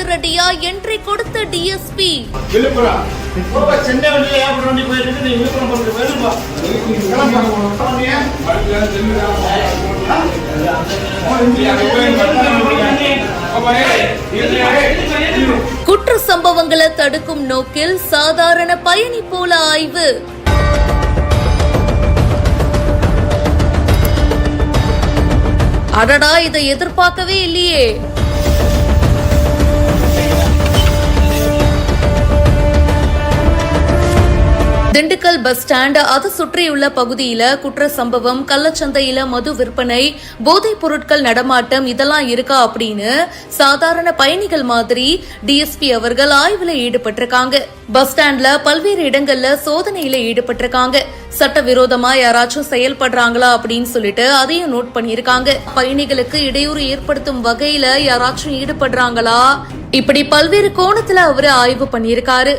அதிரடியா entry கொடுத்த DSP. குற்ற சம்பவங்களை தடுக்கும் நோக்கில் சாதாரண பயணி போல ஆய்வு. அடடா, இதை எதிர்பார்க்கவே இல்லையே. திண்டுக்கல் பஸ் ஸ்டாண்ட் அதை சுற்றியுள்ள பகுதியில குற்ற சம்பவம், கள்ளச்சந்தையில மது விற்பனை, போதைப் பொருட்கள் நடமாட்டம் இதெல்லாம் இருக்கா அப்படின்னு சாதாரண பயணிகள் மாதிரி டிஎஸ்பி அவர்கள் ஆய்வுல ஈடுபட்டிருக்காங்க. பஸ் ஸ்டாண்ட்ல பல்வேறு இடங்கள்ல சோதனையில ஈடுபட்டிருக்காங்க. சட்டவிரோதமா யாராச்சும் செயல்படுறாங்களா அப்படின்னு சொல்லிட்டு அதையும் நோட் பண்ணிருக்காங்க. பயணிகளுக்கு இடையூறு ஏற்படுத்தும் வகையில யாராச்சும் ஈடுபடுறாங்களா, இப்படி பல்வேறு கோணத்துல அவரு ஆய்வு பண்ணிருக்காரு.